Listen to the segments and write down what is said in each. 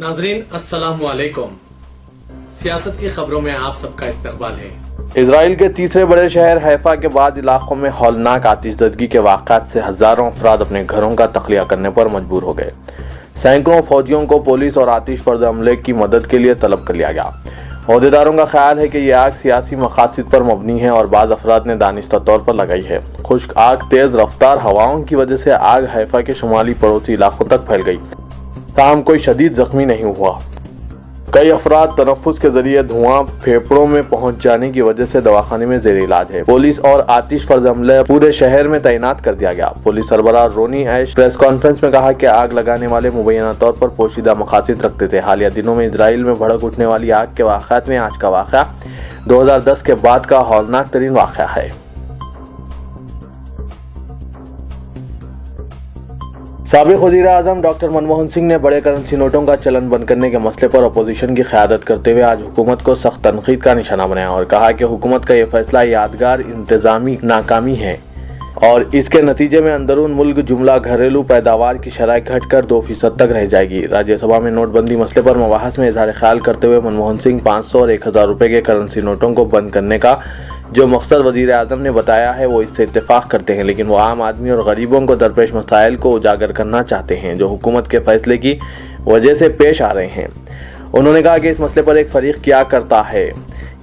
नाजरीन अस्सलाम वालेकुम। सियासत की खबरों में आप सबका इस्तकबाल है। इजराइल के तीसरे बड़े शहर हैफा के बाद इलाकों में हौलनाक आतिशबाजी के वाक़ात से हज़ारों अफराद अपने घरों का तख्लिया करने पर मजबूर हो गए। सैकड़ों फौजियों को पुलिस और आतिशफर्द अमले की मदद के लिए तलब कर लिया गया। अहदेदारों का ख्याल है कि यह आग सियासी मकासद पर मबनी है और बाज़ अफराद ने दानिस्ता तौर पर लगाई है। खुश्क आग तेज़ रफ्तार हवाओं की वजह से आग हैफा के शुमाली पड़ोसी इलाकों तक फैल गई, ताहम कोई शदीद जख्मी नहीं हुआ। कई अफराद तनफ्फुस के जरिए धुआं फेफड़ों में पहुंच जाने की वजह से दवाखाने में जेर इलाज है। पुलिस और आतिशफर्द अमले पूरे शहर में तैनात कर दिया गया। पुलिस सरबराह रोनी ऐश प्रेस कॉन्फ्रेंस में कहा कि आग लगाने वाले मुबैना तौर पर पोशीदा मकासद रखते थे। हालिया दिनों में इजराइल में भड़क उठने वाली आग के वाक़यात में आज का वाक़या 2010 के बाद का हौलनाक तरीन वाक़या है। साबिक वज़ीर आज़म डॉक्टर मनमोहन सिंह ने बड़े करेंसी नोटों का चलन बंद करने के मसले पर अपोजिशन की क़यादत करते हुए आज हुकूमत को सख्त तनकीद का निशाना बनाया और कहा कि हुकूमत का यह फैसला यादगार इंतज़ामी नाकामी है और इसके नतीजे में अंदरून मुल्क जुमला घरेलू पैदावार की शरह घटकर 2% तक रह जाएगी। राज्यसभा में नोटबंदी मसले पर मबाहस में इज़हार ख्याल करते हुए मनमोहन सिंह 500 और 1000 रुपये के करेंसी नोटों को बंद करने का जो मकसद वज़ीर आज़म ने बताया है वो इससे इत्तेफाक करते हैं, लेकिन वो आम आदमी और गरीबों को दरपेश मसाइल को उजागर करना चाहते हैं जो हुकूमत के फैसले की वजह से पेश आ रहे हैं। उन्होंने कहा कि इस मसले पर एक फ़रीक क्या करता है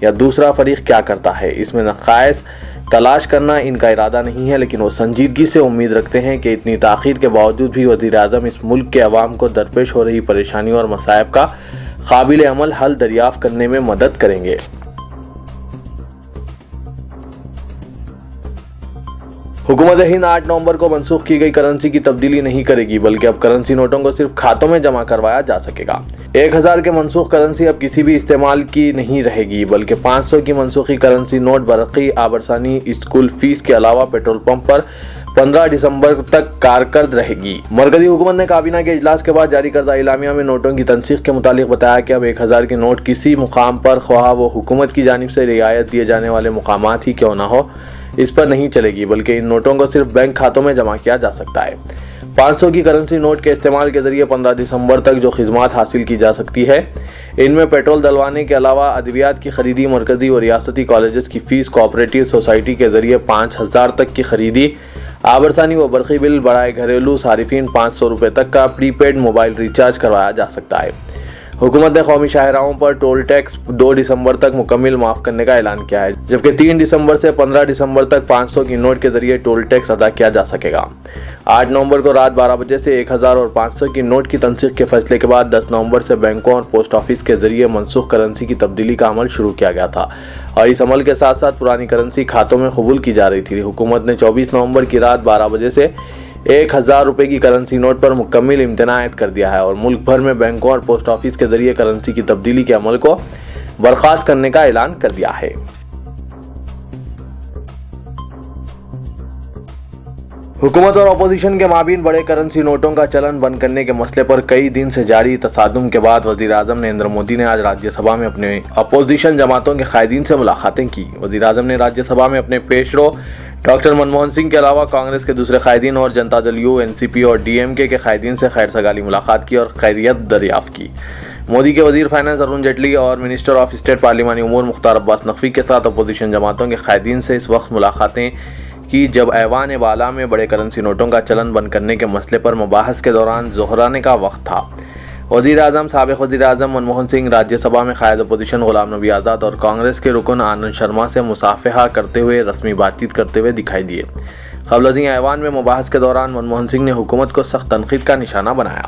या दूसरा फ़रीक क्या करता है, इसमें नक़ाइस तलाश करना इनका इरादा नहीं है, लेकिन वो संजीदगी से उम्मीद रखते हैं कि इतनी ताख़ीर के बावजूद भी वज़ीर आज़म इस मुल्क के अवाम को दरपेश हो रही परेशानियों और मसाइब का काबिल अमल हल दरियाफ़्त करने में मदद करेंगे। हुकूमत हिंद 8 नवंबर को मनसूख की गई करेंसी की तब्दीली नहीं करेगी, बल्कि अब करेंसी नोटों को सिर्फ खातों में जमा करवाया जा सकेगा। 1000 के मनसूख करेंसी अब किसी भी इस्तेमाल की नहीं रहेगी, बल्कि 500 की मनसूखी करेंसी नोट बरक़ी आबरसानी स्कूल फीस के अलावा पेट्रोल पंप पर 15 दिसंबर तक कारकर्द रहेगी। मरकजी हुकूमत ने काबीना के इजलास के बाद जारी करदा इलामिया में नोटों की तनसीख के मुतालिक बताया कि अब 1000 के नोट किसी मुकाम पर ख्वाह वो हुकूमत की जानिब से रियायत दिए जाने वाले मुकामात ही क्यों ना हो, इस पर नहीं चलेगी, बल्कि इन नोटों को सिर्फ बैंक खातों में जमा किया जा सकता है। 500 की करेंसी नोट के इस्तेमाल के जरिए 15 दिसंबर तक जो खिदमात हासिल की जा सकती है, इनमें पेट्रोल डलवाने के अलावा अद्वियात की खरीदी, मरकजी और रियासती कॉलेजेस की फीस, कोऑपरेटिव सोसाइटी के जरिए 5000 तक की खरीदी, आबरसानी व बरक़ी बिल बढ़ाए घरेलू सारिफिन 500 रुपये तक का प्रीपेड मोबाइल रिचार्ज करवाया जा सकता है। हुकूमत ने कौमी शाहराहों पर टोल टैक्स 2 दिसंबर तक मुकम्मल माफ़ करने का ऐलान किया है, जबकि 3 दिसंबर से 15 दिसंबर तक 500 की नोट के जरिए टोल टैक्स अदा किया जा सकेगा। 8 नवंबर को रात 12 बजे से 1000 और 500 की नोट की तनसीख के फैसले के बाद 10 नवंबर से बैंकों और पोस्ट ऑफिस के जरिए मनसूख करेंसी की तब्दीली का अमल शुरू किया गया था और इस अमल के साथ साथ पुरानी करेंसी खातों में कबूल की जा रही थी। हुकूमत ने 24 नवंबर की रात 12 बजे से 1000 रुपये की करेंसी नोट पर मुकम्मल इम्तनाअ कर दिया है और मुल्क भर में बैंकों और पोस्ट ऑफिस के जरिए करेंसी की तब्दीली के अमल को बर्खास्त करने का ऐलान कर दिया है। हुकूमत और अपोजिशन के माबीन बड़े करेंसी नोटों का चलन बंद करने के मसले पर कई दिन से जारी तसादुम के बाद वज़ीर आज़म नरेंद्र मोदी ने आज राज्यसभा में अपने अपोजिशन जमातों के कायदीन से मुलाकातें की। वज़ीर आज़म ने राज्यसभा में अपने पेशरो डॉक्टर मनमोहन सिंह के अलावा कांग्रेस के दूसरे कायदीन और जनता दल यू, एनसीपी और डीएमके के कायदीन से खैर सगाली मुलाकात की और खैरियत दरियाफ्त की। मोदी के वज़ीर फाइनेंस अरुण जेटली और मिनिस्टर ऑफ स्टेट पार्लिमानी उमूर मुख्तार अब्बास नकवी के साथ अपोजिशन जमातों के कायदीन से इस वक्त मुलाकातें की जब ऐवान वाला में बड़े करेंसी नोटों का चलन बंद करने के मसले पर मुबाहस के दौरान जोहराने का वक्त था। वज़ीर आज़म, साबिक़ वज़ीर आज़म मनमोहन सिंह राज्यसभा में क़ायद अपोजिशन ग़ुलाम नबी आज़ाद और कांग्रेस के रुकन आनंद शर्मा से मुसाफ़हा करते हुए रस्मी बातचीत करते हुए दिखाई दिए। क़ब्ल ऐवान में मुबाहस के दौरान मनमोहन सिंह ने हुकूमत को सख्त तनक़ीद का निशाना बनाया।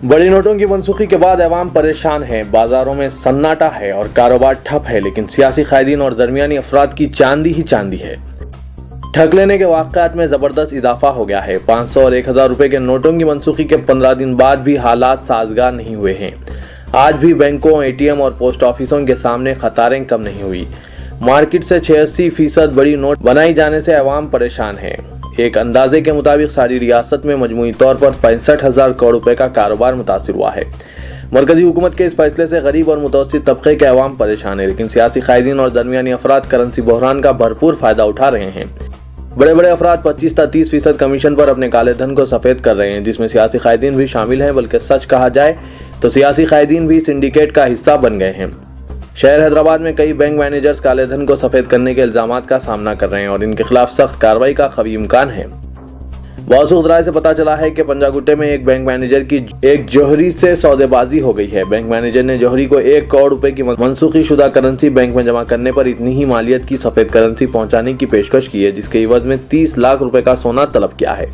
बड़ी नोटों की मनसूखी के बाद अवाम परेशान है, बाजारों में सन्नाटा है और कारोबार ठप है, लेकिन सियासी कायदीन और दरमियानी अफराद की चांदी ही चांदी है। ठग लेने के वाक़यात में ज़बरदस्त इजाफा हो गया है। 500 और 1000 रुपये के नोटों की मनसूखी के 15 दिन बाद भी हालात साजगार नहीं हुए हैं। आज भी बैंकों, एटीएम और पोस्ट ऑफिसों के सामने कतारें कम नहीं हुई। मार्केट से 86% बड़ी नोट बनाई जाने से अवाम परेशान है। एक अंदाजे के मुताबिक सारी रियासत में मजमूई तौर पर 65,000 करोड़ रुपए का कारोबार मुतासिर हुआ है। मरकजी हुकूमत के इस फैसले से गरीब और मुतवस्सित तबके के अवाम परेशान है, लेकिन सियासी कायदीन और दरमियानी अफराद करेंसी बहरान का भरपूर फायदा उठा रहे हैं। बड़े बड़े अफराद 25 से 30% कमीशन पर अपने काले धन को सफेद कर रहे हैं, जिसमें सियासी कायदीन भी शामिल हैं। बल्कि सच कहा जाए तो सियासी कायदीन भी सिंडिकेट का हिस्सा बन गए हैं। शहर हैदराबाद में कई बैंक मैनेजर्स काले धन को सफेद करने के इल्जामात का सामना कर रहे हैं और इनके खिलाफ सख्त कार्रवाई का कवी इम्कान है। मौसूल राय से पता चला है कि पंजागुट्टे में एक बैंक मैनेजर की एक जौहरी से सौदेबाजी हो गई है। बैंक मैनेजर ने जौहरी को 1 करोड़ रुपए की मनसूखी शुदा करेंसी बैंक में जमा करने पर इतनी ही मालियत की सफेद करेंसी पहुंचाने की पेशकश की है, जिसके इवज में 30 लाख रुपए का सोना तलब किया है।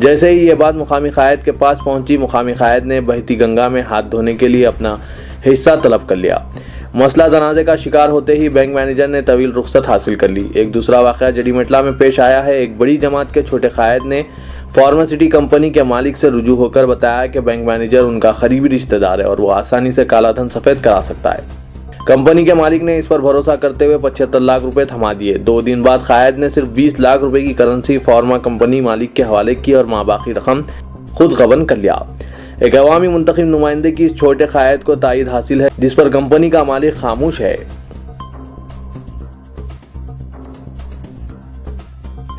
जैसे ही ये बात मुकामी कायद के पास पहुंची, मुकामी कायद ने बहती गंगा में हाथ धोने के लिए अपना हिस्सा तलब कर लिया। मसला तनाज़े का शिकार होते ही बैंक मैनेजर ने तवील रुख्सत हासिल कर ली। एक दूसरा वाक़या जड़ीमटला में पेश आया है। एक बड़ी जमात के छोटे कायद ने फार्मासिटी कंपनी के मालिक से रुजू होकर बताया कि बैंक मैनेजर उनका करीबी रिश्तेदार है और वो आसानी से काला धन सफेद करा सकता है। कंपनी के मालिक ने इस पर भरोसा करते हुए 75 लाख रुपए थमा दिए। 2 दिन बाद कायद ने सिर्फ 20 लाख रुपए की करेंसी फार्मा कंपनी मालिक के हवाले की और बाकी रकम खुद गबन कर लिया। एक अवामी मुंतखब नुमाइंदे की इस छोटे कायद को तायद हासिल है, जिस पर कंपनी का मालिक खामोश है।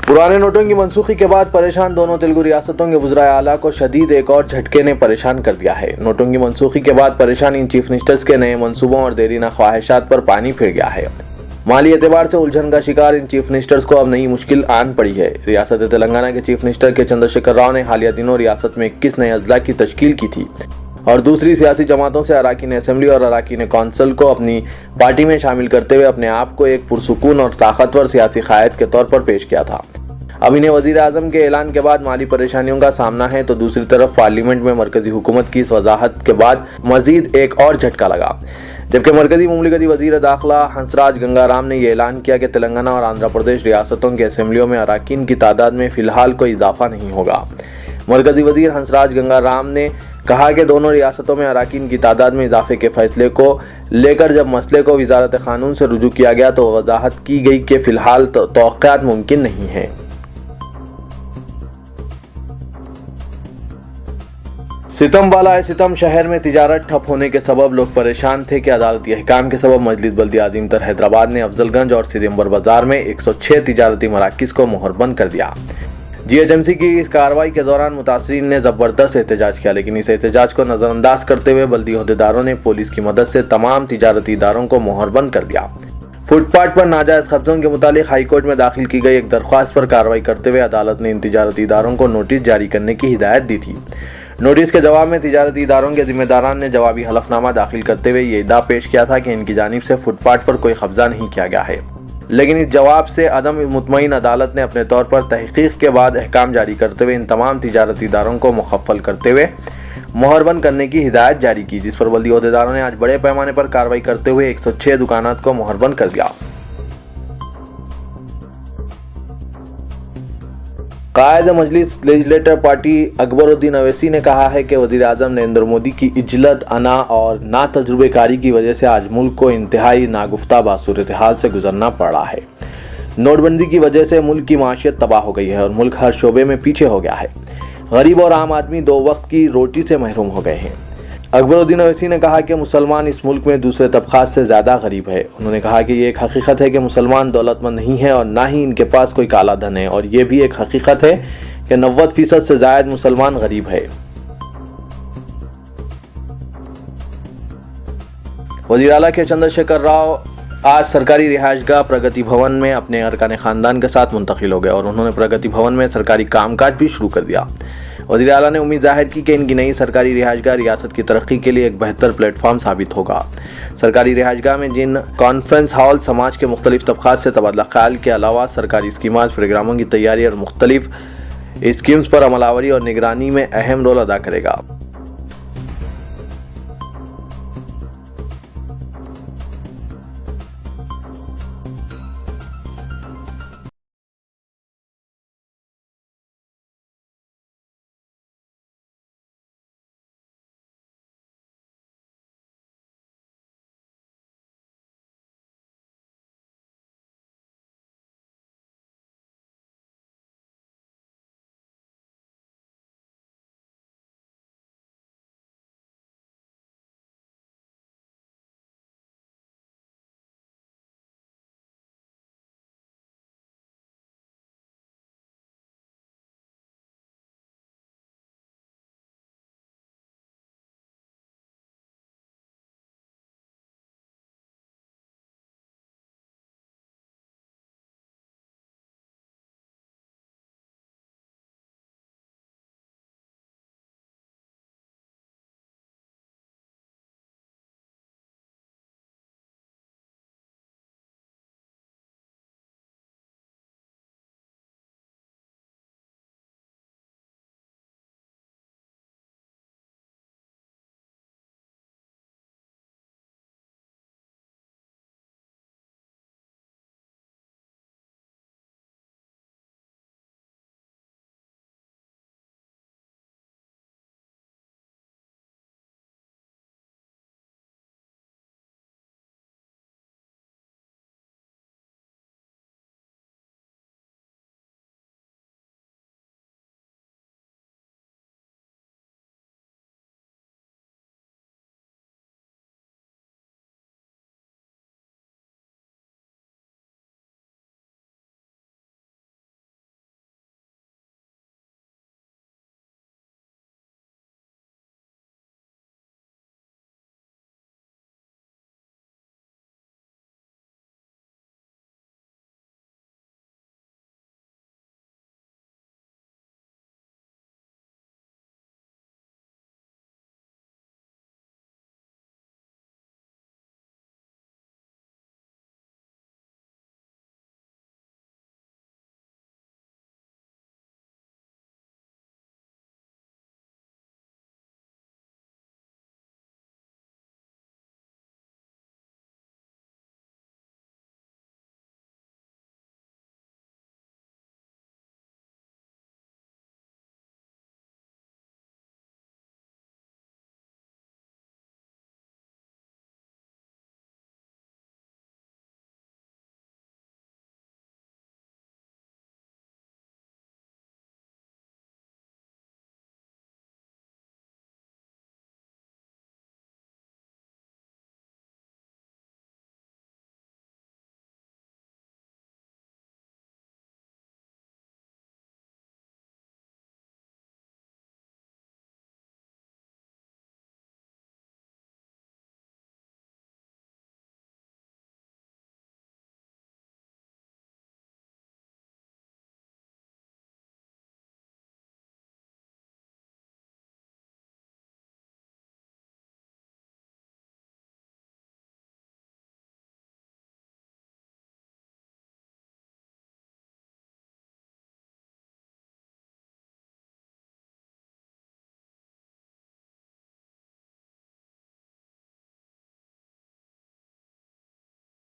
पुराने नोटों की मनसूखी के बाद परेशान दोनों तेलुगु रियासतों के वज़राए आला को शदीद एक और झटके ने परेशान कर दिया है। नोटों की मनसूखी के बाद परेशान इन चीफ मिनिस्टर्स के नए मंसूबों और देरीना ख्वाहिशात पर पानी फिर गया है। माली एतबार से उलझन का शिकार इन चीफ मिनिस्टर्स को अब नई मुश्किल आन पड़ी है। रियासत तेलंगाना के चीफ मिनिस्टर के चंद्रशेखर राव ने हालिया दिनों रियासत में 21 नए अजला की तश्कील की थी और दूसरी सियासी जमातों से अराकीन असेंबली और अराकीन कौंसिल को अपनी पार्टी में शामिल करते हुए अपने आप को एक पुरसुकून और ताकतवर सियासी कायद के तौर पर पेश किया था। अब इन्हें वजीर आजम के ऐलान के बाद माली परेशानियों का सामना है, तो दूसरी तरफ पार्लियामेंट में मरकजी हुकूमत की इस वजाहत के बाद मजीद एक और झटका लगा, जबकि मरकजी मुमलिकती वजीर दाखिला हंसराज गंगाराम ने यह ऐलान किया कि तेलंगाना और आंध्र प्रदेश रियासतों के असेंबलियों में अराकीन की तादाद में फिलहाल कोई इजाफा नहीं होगा। मरकजी वजीर हंसराज गंगाराम ने कहा कि दोनों रियासतों में अराकीन की तादाद में इजाफे के फैसले को लेकर जब मसले को वजारत कानून से रुजू किया गया तो वजाहत की गई कि फिलहाल तौक़ियात मुमकिन नहीं है। सितम वाला सितम शहर में तिजारत ठप होने के सबब लोग परेशान थे कि अदालती अहकाम के सबब मजलिस बल्दिया अजीमतर हैदराबाद ने अफजलगंज और सितम्बर बाजार में 106 तिजारती मराकिज़ को मोहरबंद कर दिया। GHMC की इस कार्रवाई के दौरान मुतासरीन ने ज़बरदस्त एहतजाज किया, लेकिन इस एहतजाज को नज़रअंदाज करते हुए बल्दी अहदेदारों ने पुलिस की मदद से तमाम तिजारती इदारों को मोहरबंद कर दिया। फुटपाथ पर नाजायज़ कब्जों के मुतालिक हाईकोर्ट में दाखिल की गई एक दरख्वास्त पर कार्रवाई करते हुए अदालत ने इन तिजारती इदारों को नोटिस जारी करने की हिदायत दी थी। नोटिस के जवाब में तिजारती इदारों के जिम्मेदारान ने जवाबी हलफनामा दाखिल करते हुए ये इद्दा पेश किया था कि इनकी जानिब से फुटपाथ पर कोई कब्जा नहीं किया गया है, लेकिन इस जवाब से अदम मुतमईन अदालत ने अपने तौर पर तहकीक के बाद अहकाम जारी करते हुए इन तमाम तिजारती इदारों को मुखफ़्फ़ल करते हुए मोहरबंद करने की हिदायत जारी की, जिस पर बल्दी अहदेदारों ने आज बड़े पैमाने पर कार्रवाई करते हुए 106 दुकानात को मोहरबंद कर दिया। कायद मजलिस लेजिस्लेटर पार्टी अकबरुद्दीन अवैसी ने कहा है कि वज़ीर आज़म नरेंद्र मोदी की इज्जत, अना और ना तजुर्बेकारी की वजह से आज मुल्क को इंतहाई नागुफ्ता बासूरत हाल से गुजरना पड़ रहा है। नोटबंदी की वजह से मुल्क की माशियत तबाह हो गई है और मुल्क हर शोबे में पीछे हो गया है। गरीब और आम आदमी 2 वक्त की रोटी से महरूम हो गए हैं। अकबरुद्दीन अवैसी ने कहा कि मुसलमान इस मुल्क में दूसरे तबक़ात से ज़्यादा गरीब है। उन्होंने कहा कि ये एक हकीकत है कि मुसलमान दौलतमंद नहीं है और ना ही इनके पास कोई काला धन है, और ये भी एक हकीकत है कि 90% से ज़ायद मुसलमान गरीब है। वज़ीर आला के चंद्रशेखर राव आज सरकारी रिहाइशगाह प्रगति भवन में अपने अरकान ख़ानदान के साथ मुंतकिल हो गए और उन्होंने प्रगति भवन में सरकारी कामकाज भी शुरू कर दिया। वज़ीर आला ने उम्मीद जाहिर की कि इनकी नई सरकारी रिहाइशगाह रियासत की तरक्की के लिए एक बेहतर प्लेटफॉर्म साबित होगा। सरकारी रिहाइशगाह में जिन कॉन्फ्रेंस हॉल समाज के मुख्तलिफ तबक़ात से तबादला ख्याल के अलावा सरकारी स्कीमात प्रोग्रामों की तैयारी और मुख्तलिफ स्कीम्स पर अमलावरी और निगरानी में अहम रोल अदा करेगा।